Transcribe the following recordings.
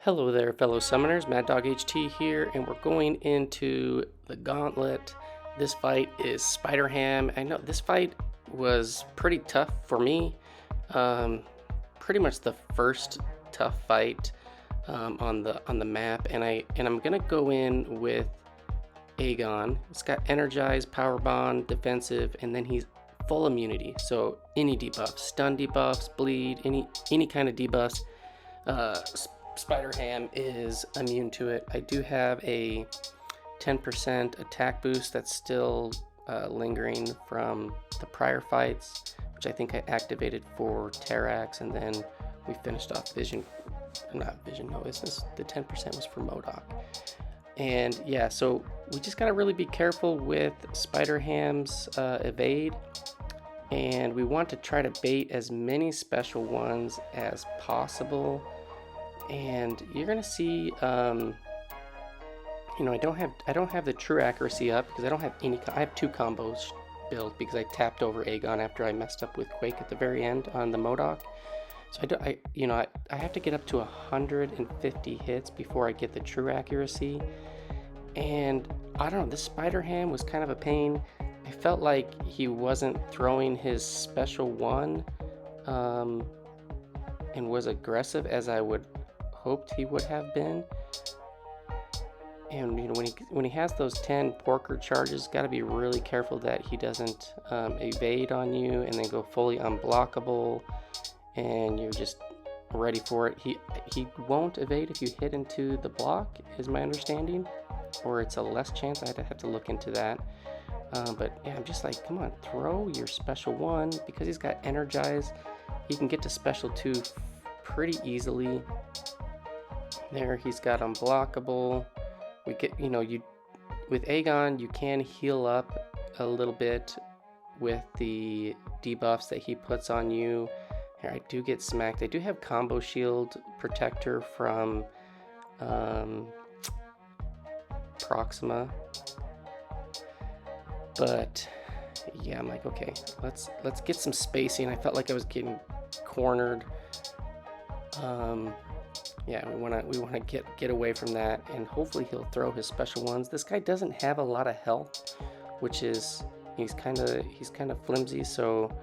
Hello there, fellow summoners. Mad Dog HT here, and we're going into the Gauntlet. This fight is SpiderHam. I know this fight was pretty tough for me. Pretty much the first tough fight on the map, and I'm gonna go in with Aegon. It's got Energize, Power Bond, Defensive, and then he's full immunity. So any debuffs, stun debuffs, bleed, any kind of debuffs. SpiderHam is immune to it. I do have a 10% attack boost that's still lingering from the prior fights, which I think I activated for Terrax, and then we finished off Vision. Not Vision, no, the 10% was for MCOC. And yeah, so we just gotta really be careful with SpiderHam's evade, and we want to try to bait as many special ones as possible. And you're gonna see, I don't have the true accuracy up because I don't have any. I have two combos built because I tapped over Aegon after I messed up with Quake at the very end on the MCOC. So I have to get up to 150 hits before I get the true accuracy. And I don't know, this SpiderHam was kind of a pain. I felt like he wasn't throwing his special one and was aggressive as I would hoped he would have been. And when he has those 10 porker charges, got to be really careful that he doesn't evade on you and then go fully unblockable and you're just ready for it. He won't evade if you hit into the block, is my understanding, or it's a less chance. I'd have to look into that. But yeah, I'm just like, come on, throw your special one, because he's got Energize. He can get to special 2 pretty easily. There, he's got unblockable. We get, with Aegon, you can heal up a little bit with the debuffs that he puts on you. Here, I do get smacked. I do have combo shield protector from Proxima, but yeah, I'm like, okay, let's get some spacing. I felt like I was getting cornered. Yeah, we want to get away from that, and hopefully he'll throw his special ones. This guy doesn't have a lot of health, which is he's kind of flimsy. So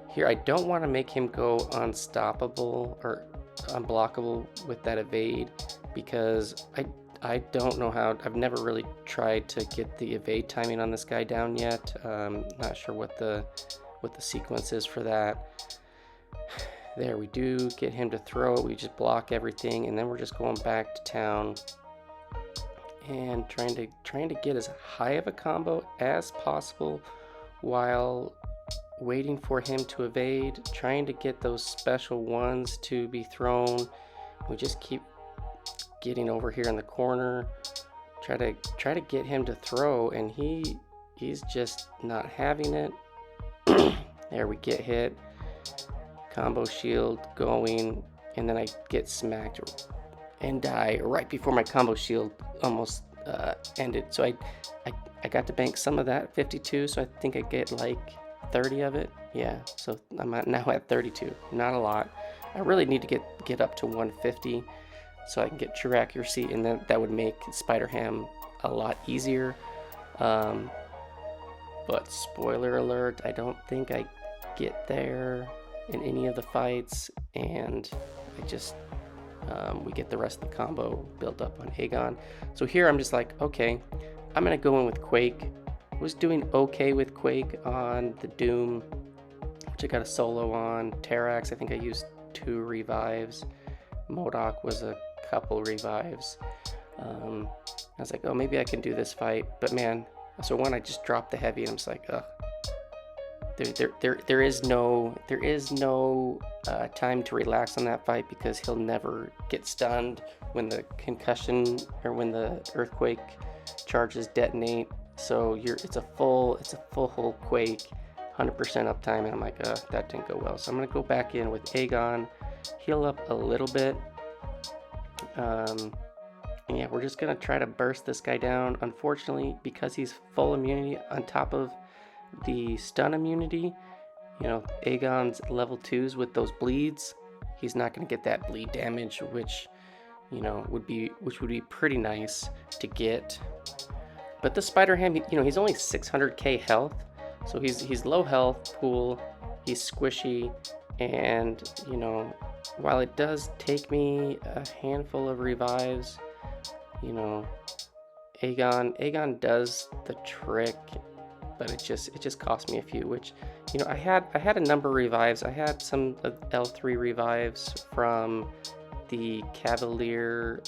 here, I don't want to make him go unstoppable or unblockable with that evade, because I don't know how. I've never really tried to get the evade timing on this guy down yet. Not sure what the sequence is for that. There, we do get him to throw it. We just block everything, and then we're just going back to town and trying to get as high of a combo as possible while waiting for him to evade, trying to get those special ones to be thrown. We just keep getting over here in the corner, try to get him to throw, and he's just not having it. There, we get hit. Combo shield going, and then I get smacked and die right before my combo shield almost ended. So I got to bank some of that 52, so I think I get like 30 of it. Yeah, so I'm now at 32. Not a lot. I really need to get up to 150 so I can get true accuracy, and then that would make SpiderHam a lot easier. But spoiler alert, I don't think I get there in any of the fights, and I just we get the rest of the combo built up on Aegon. So here I'm just like, okay, I'm gonna go in with Quake. I was doing okay with Quake on the Doom, which I got a solo on. Terrax, I think I used 2 revives. MCOC was a couple revives. I was like, oh, maybe I can do this fight, but man, so when I just dropped the heavy, and I'm just like, ugh. There is no time to relax on that fight, because he'll never get stunned when the concussion or when the earthquake charges detonate. So it's a full whole Quake, 100% uptime, and I'm like, that didn't go well. So I'm gonna go back in with Aegon, heal up a little bit. And yeah, we're just gonna try to burst this guy down. Unfortunately, because he's full immunity on top of the stun immunity, Aegon's level 2s with those bleeds, he's not going to get that bleed damage, which you know, which would be pretty nice to get. But the SpiderHam, you know, he's only 600k health, so he's low health pool, he's squishy, and you know, while it does take me a handful of revives, you know, Aegon does the trick, but it just cost me a few, which, you know, I had a number of revives. I had some L3 revives from the Cavalier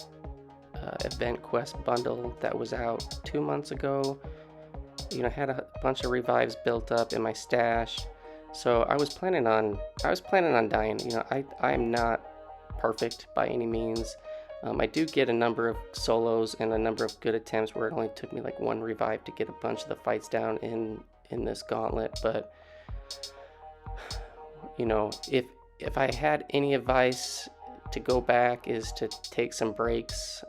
event quest bundle that was out 2 months ago. You know, I had a bunch of revives built up in my stash, so I was planning on dying. You know, I am not perfect by any means. I do get a number of solos and a number of good attempts where it only took me like 1 revive to get a bunch of the fights down in this gauntlet. But you know, if I had any advice to go back, is to take some breaks.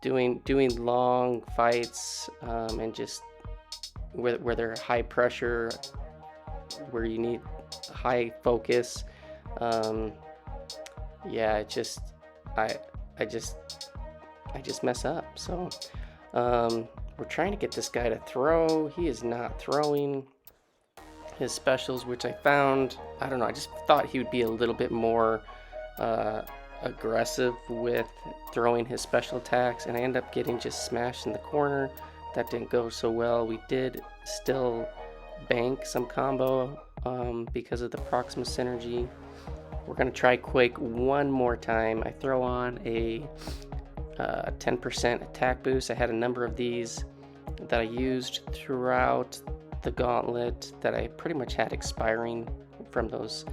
Doing long fights and just where they're high pressure, where you need high focus. Yeah, I just mess up. So we're trying to get this guy to throw. He is not throwing his specials, which I found, I don't know, I just thought he would be a little bit more aggressive with throwing his special attacks, and I ended up getting just smashed in the corner. That didn't go so well. We did still bank some combo because of the Proxima synergy. We're gonna try Quake one more time. I throw on a 10% attack boost. I had a number of these that I used throughout the gauntlet that I pretty much had expiring from those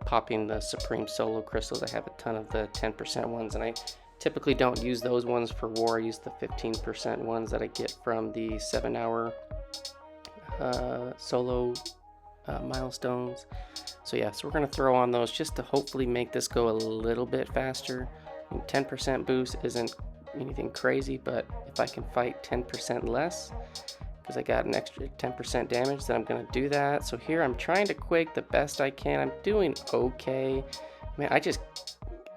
popping the Supreme Solo crystals. I have a ton of the 10% ones, and I typically don't use those ones for war. I use the 15% ones that I get from the 7-hour solo milestones. So yeah, so we're gonna throw on those just to hopefully make this go a little bit faster. I mean, 10% boost isn't anything crazy, but if I can fight 10% less, because I got an extra 10% damage, then I'm gonna do that. So here I'm trying to quake the best I can. I'm doing okay. Man,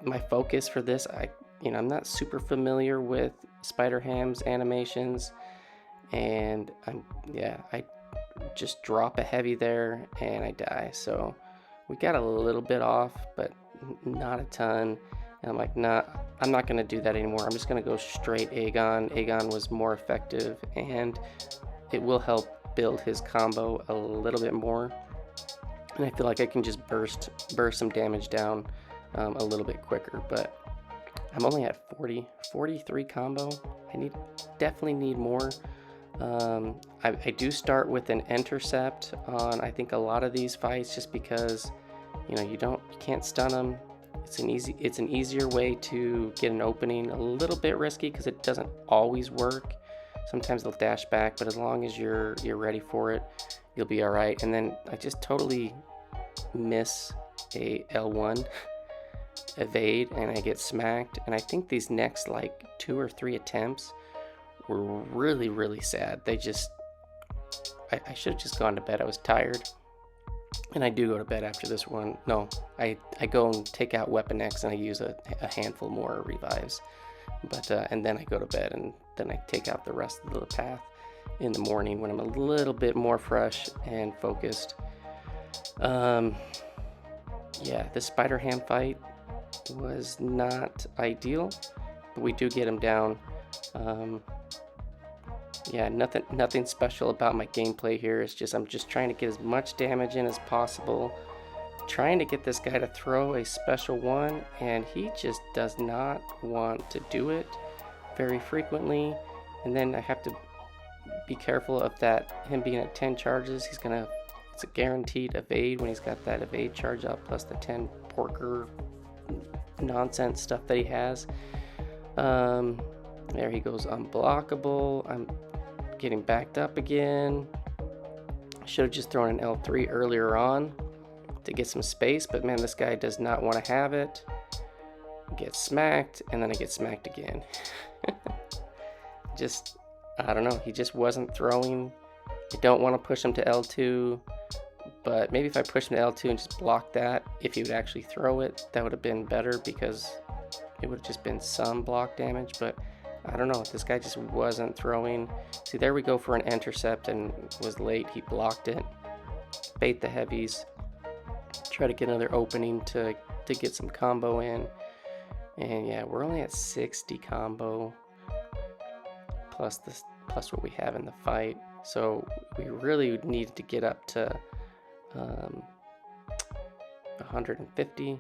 my focus for this, I'm not super familiar with SpiderHam's animations, and I just drop a heavy there and I die. So we got a little bit off, but not a ton. And I'm like, nah, I'm not gonna do that anymore. I'm just gonna go straight Aegon. Aegon was more effective, and it will help build his combo a little bit more. And I feel like I can just burst some damage down a little bit quicker. But I'm only at 43 combo. I definitely need more. I do start with an intercept on, I think, a lot of these fights, just because, you know, you can't stun them. It's an easier way to get an opening. A little bit risky because it doesn't always work. Sometimes they'll dash back, but as long as you're ready for it, you'll be all right. And then I just totally miss a L1 evade, and I get smacked. And I think these next like 2 or 3 attempts were really, really sad. I should have just gone to bed. I was tired, and I do go to bed after this one. No, I go and take out Weapon X, and I use a handful more revives. But and then I go to bed, and then I take out the rest of the path in the morning when I'm a little bit more fresh and focused. Yeah, the SpiderHam fight was not ideal, but we do get him down. Yeah, nothing special about my gameplay here. It's just I'm just trying to get as much damage in as possible, trying to get this guy to throw a special one, and he just does not want to do it very frequently. And then I have to be careful of that, him being at 10 charges. It's a guaranteed evade when he's got that evade charge up, plus the 10 porker nonsense stuff that he has. There he goes, unblockable. I'm getting backed up again. Should have just thrown an L3 earlier on to get some space, but man, this guy does not want to have it. Get smacked, and then I get smacked again. I don't know, he just wasn't throwing. I don't want to push him to L2, But maybe if I pushed him to L2 and just blocked that, if he would actually throw it, that would have been better because it would have just been some block damage. But I don't know, this guy just wasn't throwing. See, there we go for an intercept and was late. He blocked it. Bait the heavies. Try to get another opening to get some combo in. And yeah, we're only at 60 combo plus what we have in the fight. So we really needed to get up to 150,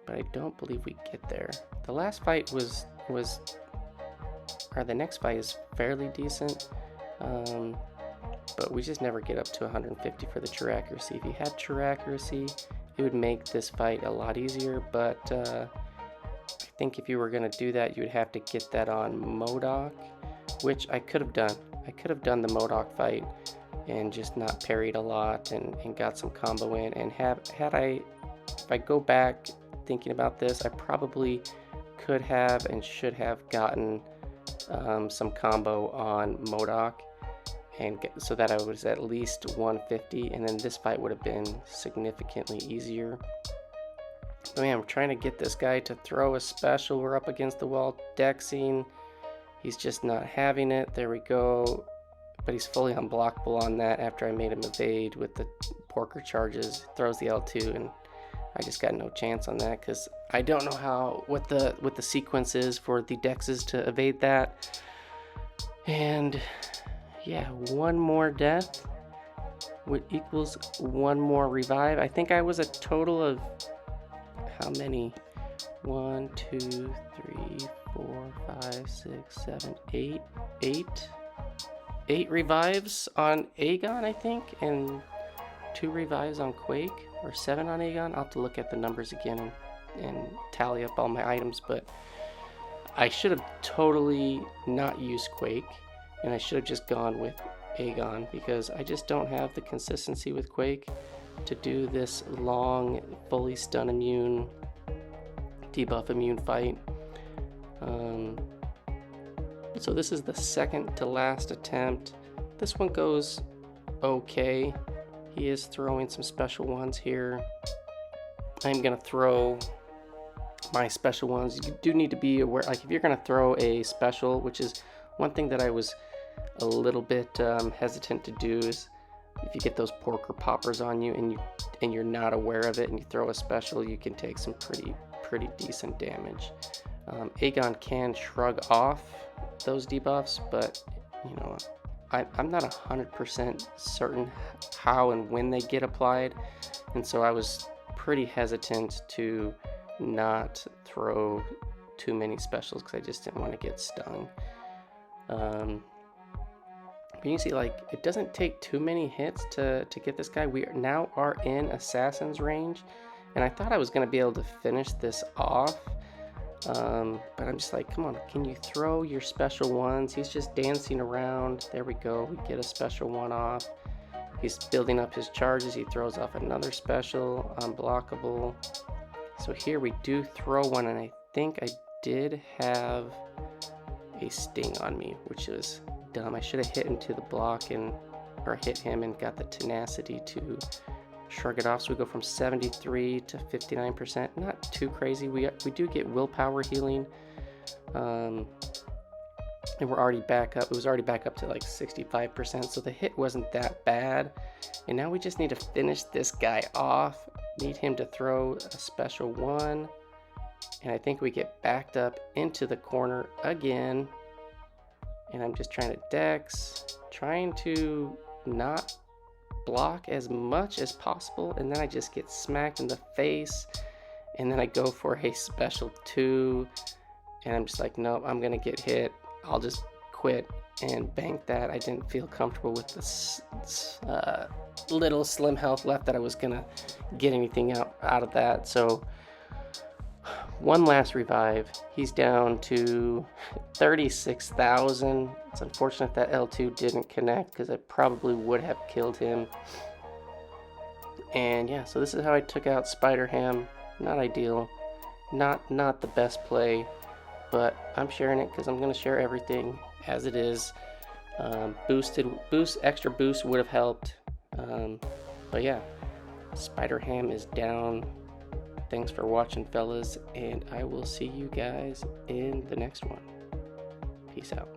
but I don't believe we get there. The last fight was or the next fight is fairly decent, but we just never get up to 150 for the true accuracy. If you had true accuracy, it would make this fight a lot easier, but I think if you were going to do that, you would have to get that on MCOC, which I could have done. I could have done the MCOC fight and just not parried a lot and got some combo in. And if I go back thinking about this, I probably could have and should have gotten some combo on MCOC, and so that I was at least 150, and then this fight would have been significantly easier. But man, I'm trying to get this guy to throw a special. We're up against the wall, dexing. He's just not having it. There we go. But he's fully unblockable on that after I made him evade with the porker charges. Throws the L2, and I just got no chance on that because I don't know what the sequence is for the dexes to evade that. And yeah, one more death, which equals one more revive. I think I was a total of how many? 1, 2, 3, 4, 5, 6, 7, 8. 8 revives on Aegon, I think, and 2 revives on Quake, or 7 on Aegon. I'll have to look at the numbers again and tally up all my items, but I should have totally not used Quake, and I should have just gone with Aegon because I just don't have the consistency with Quake to do this long, fully stun immune, debuff immune fight. So this is the second to last attempt. This one goes okay. He is throwing some special ones here. I'm gonna throw my special ones. You do need to be aware, like if you're gonna throw a special, which is one thing that I was a little bit hesitant to do, is if you get those porker poppers on you and you're not aware of it and you throw a special, you can take some pretty decent damage. Aegon can shrug off those debuffs, but you know, I'm not 100% certain how and when they get applied, and so I was pretty hesitant to not throw too many specials because I just didn't want to get stung. But you can see, like, it doesn't take too many hits to get this guy. We now are in Assassin's range, and I thought I was going to be able to finish this off. But I'm just like, come on, can you throw your special ones? He's just dancing around. There we go. We get a special one off. He's building up his charges. He throws off another special, unblockable. So here we do throw one, and I think I did have a sting on me, which was dumb. I should have hit into the block or hit him and got the tenacity to shrug it off. So we go from 73 to 59%. Not too crazy. We do get willpower healing, and we're already back up. It was already back up to like 65%, so the hit wasn't that bad. And now we just need to finish this guy off. Need him to throw a special one, and I think we get backed up into the corner again. And I'm just trying to dex, trying to not block as much as possible, and then I just get smacked in the face, and then I go for a special 2, and I'm just like, nope, I'm gonna get hit. I'll just quit and bank that. I didn't feel comfortable with this little slim health left that I was gonna get anything out of that. So one last revive. He's down to 36,000. It's unfortunate that L2 didn't connect because I probably would have killed him. And yeah, so this is how I took out SpiderHam. Not ideal. Not the best play, but I'm sharing it because I'm going to share everything as it is. Extra boost would have helped. But yeah, SpiderHam is down. Thanks for watching, fellas, and I will see you guys in the next one. Peace out.